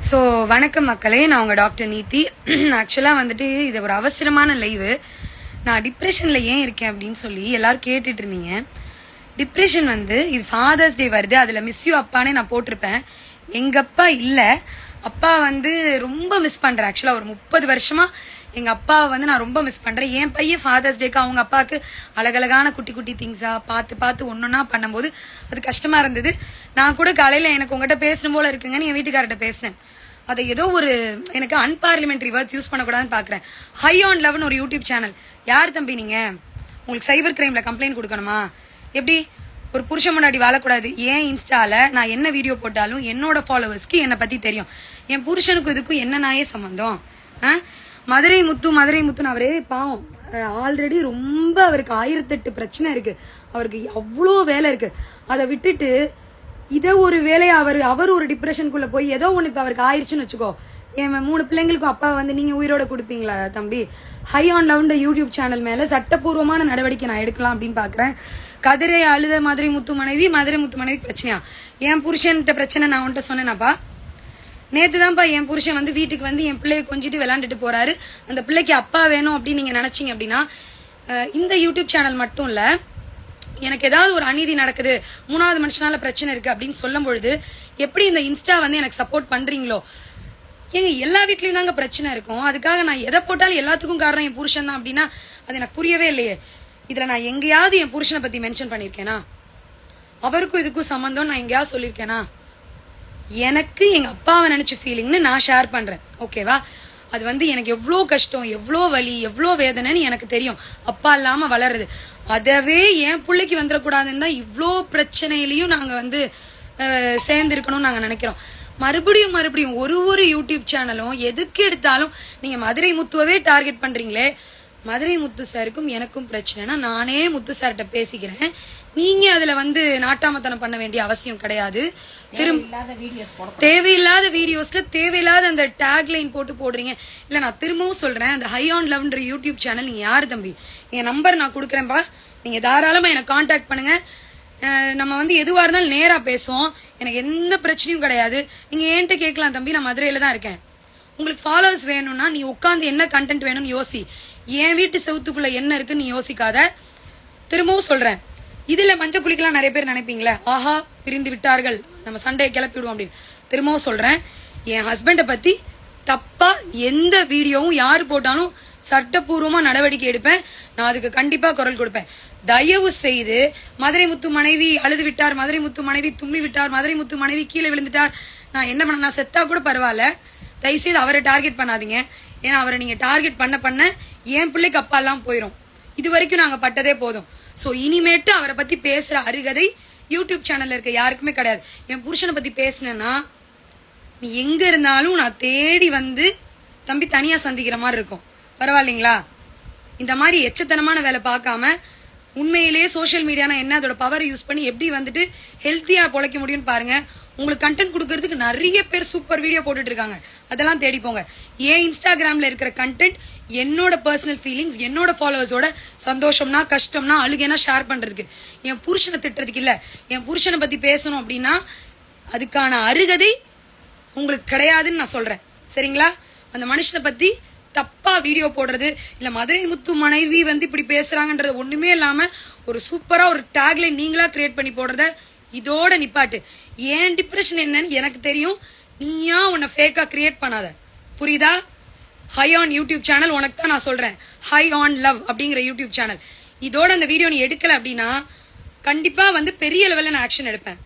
So வணக்கம் மக்களே, நான் உங்கள் டாக்டர் நீதி. ஆக்சுவலாக வந்துட்டு இது ஒரு அவசரமான லைவு. நான் டிப்ரெஷனில் ஏன் இருக்கேன் அப்படின்னு சொல்லி எல்லாரும் கேட்டுட்டு இருந்தீங்க. டிப்ரெஷன் வந்து இது ஃபாதர்ஸ் டே வருது, அதில் மிஸ் யூ அப்பானே நான் போட்டிருப்பேன். எங்கள் அப்பா இல்லை, அப்பா வந்து ரொம்ப மிஸ் பண்ணுறேன். ஆக்சுவலாக ஒரு 30 வருஷமாக எங்கள் அப்பாவை வந்து நான் ரொம்ப மிஸ் பண்ணுறேன். என் பையன் ஃபாதர்ஸ் டேக்கு அவங்க அப்பாவுக்கு அழகழகான குட்டி குட்டி திங்ஸாக பார்த்து ஒன்றொன்னா பண்ணும்போது அது கஷ்டமாக இருந்தது. நான் கூட காலையில் எனக்கு உங்கள்கிட்ட பேசணும் போல இருக்குங்கன்னு என் வீட்டுக்கார்ட்ட பேசினேன். அதை ஏதோ ஒரு எனக்கு அன்பார்லிமெண்ட்ரி வேர்ட்ஸ் யூஸ் பண்ணக்கூடாதுன்னு பார்க்குறேன். ஹை ஆன் லவ்னு ஒரு யூடியூப் சேனல். யார் தம்பி நீங்கள்? உங்களுக்கு சைபர் கிரைமில் கம்ப்ளைண்ட் கொடுக்கணுமா? எப்படி ஒரு புருஷன் முன்னாடி வாழக்கூடாது? ஏன் இன்ஸ்டாவில் நான் என்ன வீடியோ போட்டாலும் என்னோட ஃபாலோவர்ஸ்க்கு என்னை பற்றி தெரியும். என் புருஷனுக்கும் இதுக்கும் என்ன நாயே சம்மந்தம்? மதுரை முத்துன்னு அவரே பாவம், ஆல்ரெடி ரொம்ப அவருக்கு 1008 பிரச்சனை இருக்கு. அவருக்கு அவ்வளோ வேலை இருக்கு. அதை விட்டுட்டு இதை ஒரு வேலையை அவர் ஒரு டிப்ரெஷனுக்குள்ள போய் ஏதோ ஒன்று இப்போ அவருக்கு ஆயிடுச்சுன்னு வச்சுக்கோ. என் 3 பிள்ளைங்களுக்கும் அப்பா வந்து நீங்க உயிரோட கொடுப்பீங்களா தம்பி? ஹை ஆன் லவ்ன்ற யூடியூப் சேனல் மேல சட்டப்பூர்வமான நடவடிக்கை நான் எடுக்கலாம் அப்படின்னு பாக்குறேன். கதிரை அழுத மதுரை முத்து மனைவி பிரச்சனையா? என் புருஷன்கிட்ட பிரச்சனை நான் உன்கிட்ட சொன்னேனாப்பா? நேத்து தான்ப்பா என் புருஷன் வந்து வீட்டுக்கு வந்து என் பிள்ளைய கொஞ்சிட்டு விளையாண்டுட்டு போறாரு. அந்த பிள்ளைக்கு அப்பா வேணும் அப்படின்னு நீங்க நினைச்சீங்க அப்படின்னா, இந்த யூடியூப் சேனல் மட்டும் இல்ல, எனக்கு ஏதாவது ஒரு அநீதி நடக்குது, 3வது மனுஷனால பிரச்சனை இருக்கு அப்படின்னு சொல்லும் பொழுது எப்படி இந்த இன்ஸ்டா வந்து எனக்கு சப்போர்ட் பண்றீங்களோ? ஏங்க எல்லா வீட்லயும் தாங்க பிரச்சனை இருக்கும். அதுக்காக நான் எதை போட்டாலும் எல்லாத்துக்கும் காரணம் என் புருஷன் தான் அப்படின்னா அது எனக்கு புரியவே இல்லையே. இதுல நான் எங்கேயாவது என் புருஷனை பத்தி மென்ஷன் பண்ணிருக்கேனா? அவருக்கும் இதுக்கும் சம்பந்தம் நான் எங்கேயாவது சொல்லியிருக்கேனா? எனக்கு எங்க அப்பாவை நினைச்ச ஃபீலிங்னு நான் ஷேர் பண்றேன், ஓகேவா? அது வந்து எனக்கு எவ்வளோ கஷ்டம், எவ்வளோ வலி, எவ்வளோ வேதனைன்னு எனக்கு தெரியும். அப்பா இல்லாம வளருது. அதவே என் பிள்ளைக்கு வந்துடக்கூடாதுன்னு தான் இவ்வளோ பிரச்சனையிலையும் நாங்க வந்து சேர்ந்து இருக்கணும்னு நாங்க நினைக்கிறோம். மறுபடியும் ஒரு யூடியூப் சேனலும் எதுக்கு எடுத்தாலும் நீங்க மதுரை முத்துவவே டார்கெட் பண்றீங்களே. மதுரை முத்து சாருக்கும் எனக்கும் பிரச்சனைனா நானே முத்து சார்கிட்ட பேசிக்கிறேன். நீங்க அதுல வந்து நாட்டாமத்தனம் பண்ண வேண்டிய அவசியம் கிடையாது. தேவையில்லாத வீடியோஸ்ல தேவையில்லாத அந்த டேக்லைன் போட்டு போடுறீங்க. இல்ல நான் திரும்பவும் சொல்றேன், அந்த ஹை ஆன் லவ்ன்ற யூடியூப் சேனல் நீங்க யாரு தம்பி? என் நம்பர் நான் கொடுக்குறேன்பா, நீங்க தாராளமா எனக்கு கான்டாக்ட் பண்ணுங்க. நம்ம வந்து எதுவா இருந்தாலும் நேரா பேசுவோம். எனக்கு எந்த பிரச்சனையும் கிடையாது. நீங்க என்கிட்ட கேட்கலாம் தம்பி, நான் மதுரையில தான் இருக்கேன். உங்களுக்கு ஃபாலோவர்ஸ் வேணும்னா நீ உட்காந்து என்ன கண்டென்ட் வேணும்னு யோசி. என் வீட்டு செவுத்துக்குள்ள என்ன இருக்குன்னு நீ யோசிக்காத. திரும்பவும் சொல்றேன், இதுல மஞ்சள் குளிக்கலாம் நிறைய பேர் நினைப்பீங்களே, ஆஹா பிரிந்து விட்டார்கள் நம்ம சண்டையை கிளப்பிடுவோம் அப்படின்னு. திரும்பவும் சொல்றேன், என் ஹஸ்பண்டை பத்தி தப்பா எந்த வீடியோவும் யாரு போட்டாலும் சட்டப்பூர்வமா நடவடிக்கை எடுப்பேன். நான் அதுக்கு கண்டிப்பா குரல் கொடுப்பேன். தயவு செய்து மதுரை முத்து மனைவி அழுது விட்டார், மதுரை முத்து மனைவி தும்மி விட்டார், மதுரை முத்து மனைவி கீழே விழுந்துட்டார், நான் என்ன பண்ண, நான் செத்தா கூட பரவாயில்ல, தயவு செய்து அவரை டார்கெட் பண்ணாதீங்க. ஏன்னா அவரை நீங்க டார்கெட் பண்ண என் பிள்ளைக்கு அப்பா எல்லாம் போயிடும். இது வரைக்கும் நாங்க பட்டதே போதும். சோ இனிமேட்டு அவரை பத்தி பேசுற அருகதை யூடியூப் சேனல்ல இருக்க யாருக்குமே கிடையாது. என் புருஷனை பத்தி பேசினா நீ எங்க இருந்தாலும் நான் தேடி வந்து தம்பி தனியா சந்திக்கிற மாதிரி இருக்கும். பரவாயில்லைங்களா? இந்த மாதிரி எச்சத்தனமான வேலை பார்க்காம உண்மையிலேயே சோசியல் மீடியானா என்ன, அதோட பவர் யூஸ் பண்ணி எப்படி வந்துட்டு ஹெல்த்தியா பொழைக்க முடியும்னு பாருங்க. உங்களுக்கு கண்டென்ட் கொடுக்கறதுக்கு நிறைய பேர் சூப்பர் வீடியோ போட்டுட்டு இருக்காங்க, அதெல்லாம் தேடி போங்க. ஏன் இன்ஸ்டாகிராம்ல இருக்கிற கண்டென்ட் என்னோட பர்சனல் ஃபீலிங்ஸ், என்னோட ஃபாலோவர்ஸோட சந்தோஷம்னா கஷ்டம்னா அழுகைனா ஷேர் பண்றதுக்கு, என் புருஷனை திட்டுறதுக்கு இல்ல. என் புருஷனை பத்தி பேசணும் அப்படின்னா அதுக்கான அருகதை உங்களுக்கு கிடையாதுன்னு நான் சொல்றேன், சரிங்களா? அந்த மனுஷனை பத்தி தப்பா வீடியோ போடுறது இல்ல மதுரை முத்து மனைவி வந்து இப்படி பேசுறாங்கன்றது ஒண்ணுமே இல்லாம ஒரு சூப்பரா ஒரு டேக்லைன் நீங்களா கிரியேட் பண்ணி போடுறத இதோட நிப்பாட்டு. ஏன் டிப்ரெஷன் என்னன்னு எனக்கு தெரியும், நீயா உன்னை ஃபேக்கா கிரியேட் பண்ணாத, புரியுதா? ஹை ஆன் யூடியூப் சேனல் உனக்கு தான் நான் சொல்றேன், ஹை ஆன் லவ் அப்படிங்கிற யூடியூப் சேனல். இதோட அந்த வீடியோ நீ எடுக்கல அப்படின்னா கண்டிப்பா வந்து பெரிய லெவல்ல நான் ஆக்ஷன் எடுப்பேன்.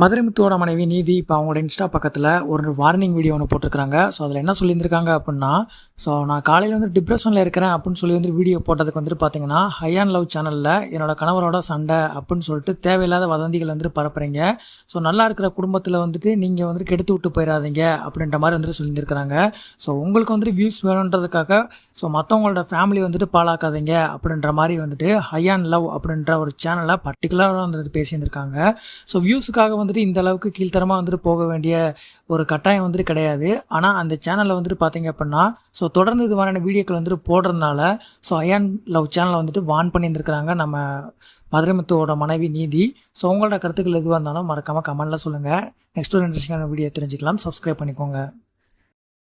மதுரை முத்துவோட மனைவி நீதி இப்போ அவங்களோட இன்ஸ்டா பக்கத்தில் ஒரு வார்னிங் வீடியோ ஒன்று போட்டிருக்காங்க. ஸோ அதில் என்ன சொல்லியிருந்திருக்காங்க அப்படின்னா, ஸோ நான் காலையில் வந்து டிப்ரெஷனில் இருக்கிறேன் அப்படின்னு சொல்லி வந்து வீடியோ போட்டதுக்கு வந்துட்டு பார்த்தீங்கன்னா, ஹை ஆன் லவ் சேனலில் என்னோட கணவரோட சண்டை அப்படின்னு சொல்லிட்டு தேவையில்லாத வதந்திகள் வந்துட்டு பரப்புறீங்க. ஸோ நல்லா இருக்கிற குடும்பத்தில் வந்துட்டு நீங்கள் வந்துட்டு கெடுத்து விட்டு போயிடாதீங்க அப்படின்ற மாதிரி வந்துட்டு சொல்லியிருக்கிறாங்க. ஸோ உங்களுக்கு வந்துட்டு வியூஸ் வேணுன்றதுக்காக ஸோ மற்றவங்களோட ஃபேமிலி வந்துட்டு பாழாக்காதீங்க அப்படின்ற மாதிரி வந்துட்டு ஹை ஆன் லவ் அப்படின்ற ஒரு சேனலை பர்டிகுலராக வந்துட்டு பேசியிருந்திருக்காங்க. ஸோ வியூஸுக்காக வந்துட்டு இந்த அளவுக்கு கீழ்த்தரமாக வந்துட்டு போக வேண்டிய ஒரு கட்டாயம் வந்துட்டு கிடையாது. ஆனால் அந்த சேனலில் வந்துட்டு பார்த்தீங்க அப்படின்னா ஸோ தொடர்ந்து இது மாதிரியான வீடியோக்கள் வந்துட்டு போடுறதுனால ஸோ அயான் லவ் சேனலை வந்துட்டு வான் பண்ணியிருந்துருக்கிறாங்க நம்ம மதுரைமுத்துவோட மனைவி நீதி. ஸோ உங்களோட கருத்துக்கள் எதுவாக இருந்தாலும் மறக்காமல் கமெண்ட்டில் சொல்லுங்கள். நெக்ஸ்ட் ஒரு இன்ட்ரெஸ்டிங்கான வீடியோ தெரிஞ்சுக்கலாம். சப்ஸ்கிரைப் பண்ணிக்கோங்க.